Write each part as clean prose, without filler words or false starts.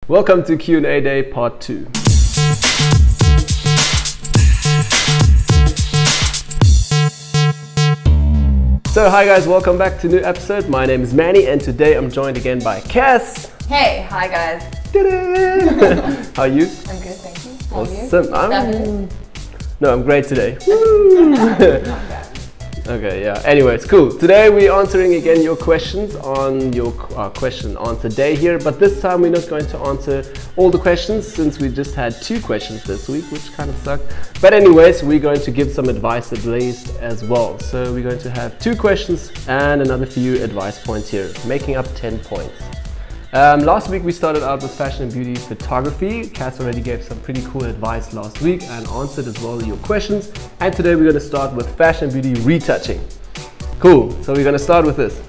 Welcome to Q&A Day Part 2. So hi guys, welcome back to a new episode. My name is Manny and today I'm joined again by Cass. Hey, hi guys. How are you? I'm good, thank you. How Awesome. are you? I'm great today. Okay, yeah. Anyways, cool. Today we're answering again your questions on your question answer day here, but this time we're not going to answer all the questions since we just had 2 questions this week, which kind of sucked. But anyways, we're going to give some advice at least as well. So we're going to have 2 questions and another few advice points here, making up 10 points. Last week we started out with fashion and beauty photography. Cass already gave some pretty cool advice last week and answered as well your questions. And today we're going to start with fashion and beauty retouching. Cool, so we're going to start with this.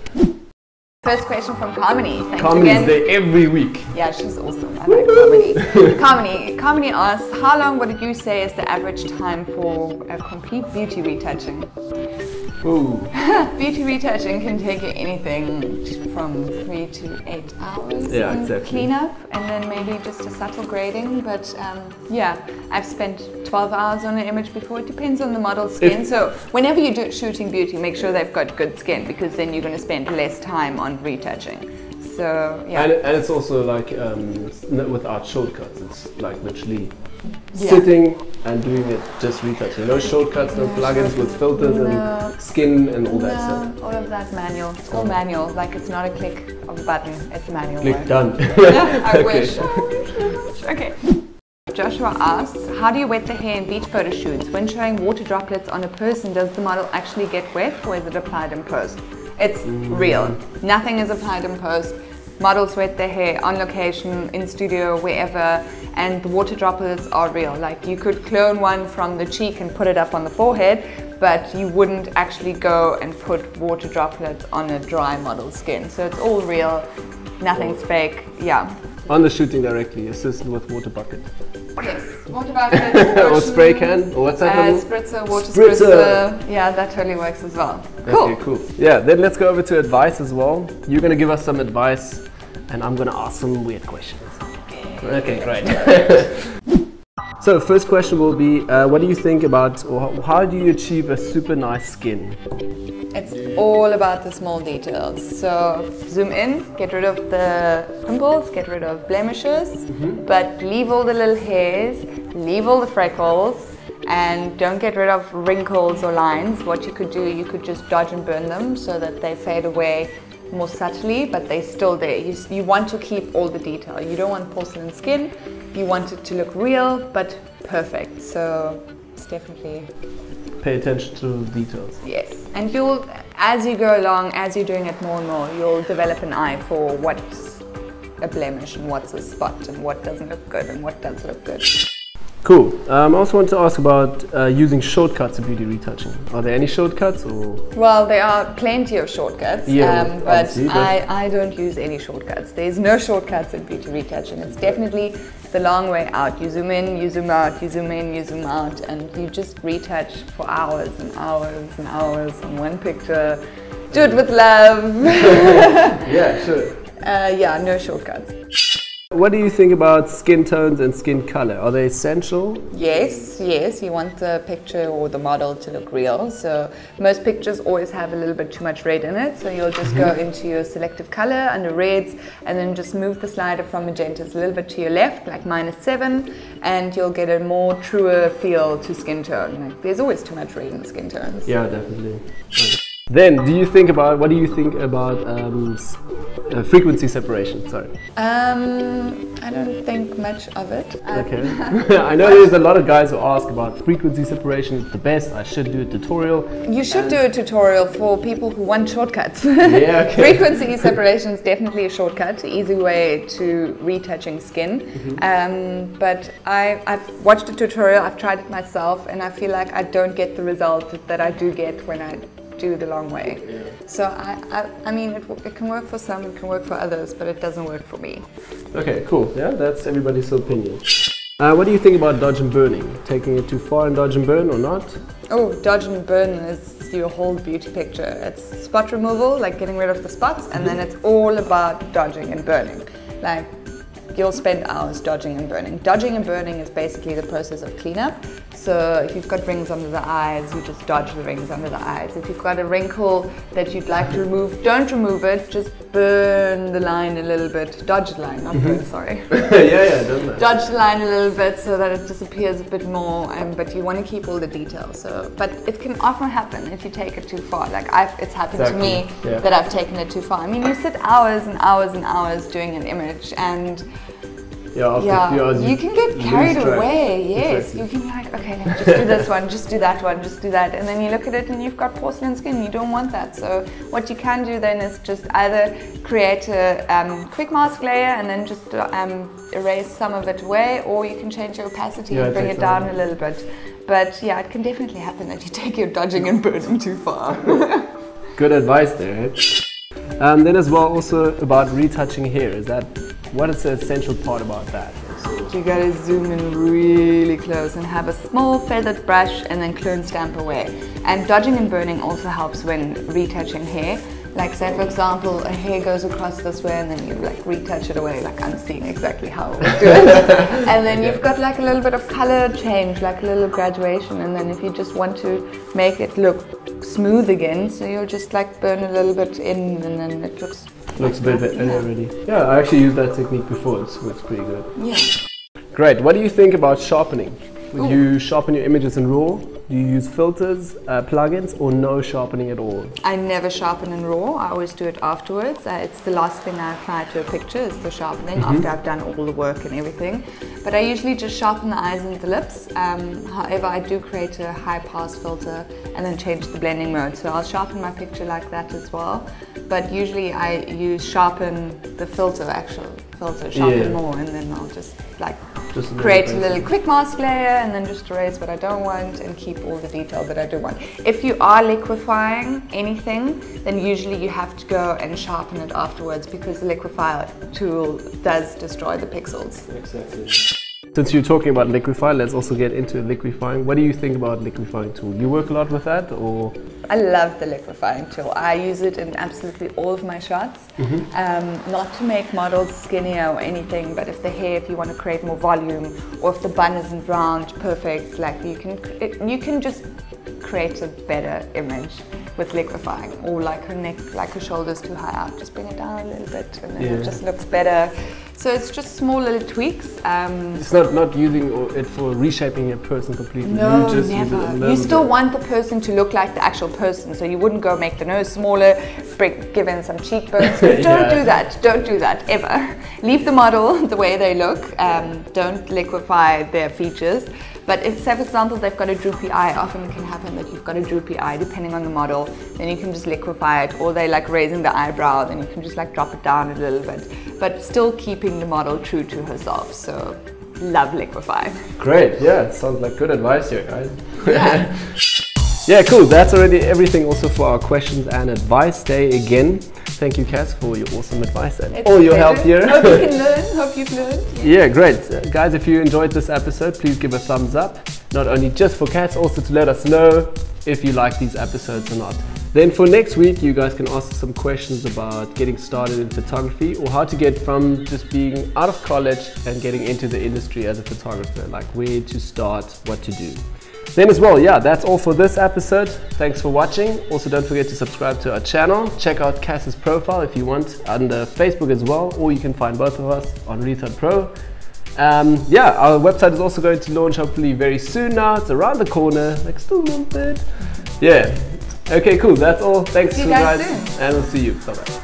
First question from Carmony. Thanks Carmony's again. there every week. Yeah, she's awesome. I like Carmony. Carmony asks, how long would you say is the average time for a complete beauty retouching? Ooh. Beauty retouching can take you anything from 3 to 8 hours. Yeah, exactly. Cleanup and then maybe just a subtle grading. But yeah, I've spent 12 hours on an image before. It depends on the model's skin. So whenever you do shooting beauty, make sure they've got good skin because then you're going to spend less time on retouching. So yeah. And it's also like without shortcuts. It's like literally sitting and doing it, just retouching. No shortcuts, no plugins with filters and skin and all that stuff. All of that's manual. It's all manual. Like it's not a click of a button. It's manual. Click work. done. I wish. Okay. Joshua asks, how do you wet the hair in beach photo shoots? When showing water droplets on a person, does the model actually get wet or is it applied in post? It's real. Nothing is applied in post. Models wet their hair on location, in studio, wherever, and the water droplets are real. Like you could clone one from the cheek and put it up on the forehead, but you wouldn't actually go and put water droplets on a dry model skin. So it's all real, nothing's fake, yeah. On the shooting directly, assisted with water bucket. Yes, water bucket, or spray can, or what's that? Spritzer, water spritzer. Yeah, that totally works as well. Cool. Okay, cool. Yeah, then let's go over to advice as well. You're going to give us some advice and I'm going to ask some weird questions. Okay, great. So first question will be, what do you think about, or how do you achieve a super nice skin? It's all about the small details. So zoom in, get rid of the pimples, get rid of blemishes, but leave all the little hairs, leave all the freckles, and don't get rid of wrinkles or lines. What you could do, you could just dodge and burn them so that they fade away more subtly, but they're still there. You want to keep all the detail. You don't want porcelain skin. You want it to look real, but perfect. So it's definitely... Pay attention to the details. Yes, and you'll, as you go along, as you're doing it more and more, you'll develop an eye for what's a blemish and what's a spot and what doesn't look good and what does look good. Cool. I also want to ask about using shortcuts in beauty retouching. Are there any shortcuts or? Well, there are plenty of shortcuts, but I don't use any shortcuts. There's no shortcuts in beauty retouching. It's definitely the long way out. You zoom in, you zoom out, you zoom in, you zoom out, and you just retouch for hours and hours and hours on one picture. Do it with love. Yeah, sure. Yeah, no shortcuts. What do you think about skin tones and skin color? Are they essential? Yes, yes. You want the picture or the model to look real. So most pictures always have a little bit too much red in it. So you'll just go into your selective color under reds and then just move the slider from magentas a little bit to your left, like -7, and you'll get a more truer feel to skin tone. Like, there's always too much red in skin tones. Yeah, definitely. Then, what do you think about frequency separation? Sorry. I don't think much of it. Okay. I know there's a lot of guys who ask about frequency separation. It's the best. I should do a tutorial. You should do a tutorial for people who want shortcuts. Yeah, okay. Frequency separation is definitely a shortcut, easy way to retouching skin. But I've watched a tutorial, I've tried it myself, and I feel like I don't get the result that I do get when I do the long way. Yeah. So I mean, it can work for some, it can work for others, but it doesn't work for me. Okay, cool. Yeah, that's everybody's opinion. What do you think about dodge and burning? Taking it too far and dodge and burn or not? Oh, dodge and burn is your whole beauty picture. It's spot removal, like getting rid of the spots, and then it's all about dodging and burning. Like you'll spend hours dodging and burning. Dodging and burning is basically the process of cleanup. So if you've got rings under the eyes, you just dodge the rings under the eyes. If you've got a wrinkle that you'd like to remove, don't remove it, just burn the line a little bit. Dodge the line, not burn, sorry. doesn't it? Dodge the line a little bit so that it disappears a bit more, but you want to keep all the details. So, but it can often happen if you take it too far. Like it's happened to me that I've taken it too far. I mean, you sit hours and hours and hours doing an image, and after a few hours you can get carried away. Yes, exactly. you can be like, okay, let me just do this one, just do that one, just do that, and then you look at it and you've got porcelain skin. You don't want that. So what you can do then is just either create a quick mask layer and then just erase some of it away, or you can change your opacity and bring it down a little bit. But yeah, it can definitely happen that you take your dodging and burning too far. Good advice there. Then as well, also about retouching hair. What is the essential part about that? You gotta zoom in really close and have a small feathered brush and then clone stamp away. And dodging and burning also helps when retouching hair. Like say for example, a hair goes across this way and then you like retouch it away, like I'm seeing exactly how I would do it. And then you've got like a little bit of color change, like a little graduation, and then if you just want to make it look smooth again, so you'll just like burn a little bit in and then it looks a bit better already. Yeah, I actually used that technique before. It's pretty good. Yeah. Great. What do you think about sharpening? Would you sharpen your images in RAW? Do you use filters, plugins, or no sharpening at all? I never sharpen in RAW. I always do it afterwards. It's the last thing I apply to a picture is the sharpening after I've done all the work and everything. But I usually just sharpen the eyes and the lips. However, I do create a high pass filter and then change the blending mode. So I'll sharpen my picture like that as well. But usually I use sharpen the filter, sharpen more, and then I'll just like create a little quick mask layer and then just erase what I don't want and keep all the detail that I do want. If you are liquefying anything, then usually you have to go and sharpen it afterwards because the liquefy tool does destroy the pixels. Exactly. Since you're talking about liquefy, let's also get into liquefying. What do you think about liquefying tool? You work a lot with that, or? I love the liquefying tool. I use it in absolutely all of my shots. Not to make models skinnier or anything, but if you want to create more volume, or if the bun isn't round, perfect, like you can just create a better image with liquefying. Or like her neck, like her shoulders too high up, just bring it down a little bit, and then it just looks better. So it's just small little tweaks. It's not using it for reshaping a person completely. No, you just never. Use it you still want the person to look like the actual person, so you wouldn't go make the nose smaller, give in some cheekbones. Don't do that. Don't do that ever. Leave the model the way they look. Don't liquefy their features. But if, say for example, they've got a droopy eye, often it can happen that you've got a droopy eye, depending on the model, then you can just liquefy it, or they like raising the eyebrow, then you can just like drop it down a little bit, but still keeping the model true to herself. So, love liquefying. Great, yeah, sounds like good advice here, guys. Yeah. Yeah, cool. That's already everything also for our questions and advice day again. Thank you, Cass, for your awesome advice and all your help here. Hope you can learn. Hope you've learned. Yeah, great. Guys, if you enjoyed this episode, please give a thumbs up. Not only just for Cass, also to let us know if you like these episodes or not. Then for next week, you guys can ask some questions about getting started in photography, or how to get from just being out of college and getting into the industry as a photographer, like where to start, what to do. Then as well, yeah, that's all for this episode. Thanks for watching. Also, don't forget to subscribe to our channel. Check out Cass's profile if you want, under Facebook as well, or you can find both of us on Retutpro. Yeah, our website is also going to launch hopefully very soon now. It's around the corner, like still a little bit. Yeah. Okay, cool. That's all. Thanks, See you guys soon. And we'll see you. Bye-bye.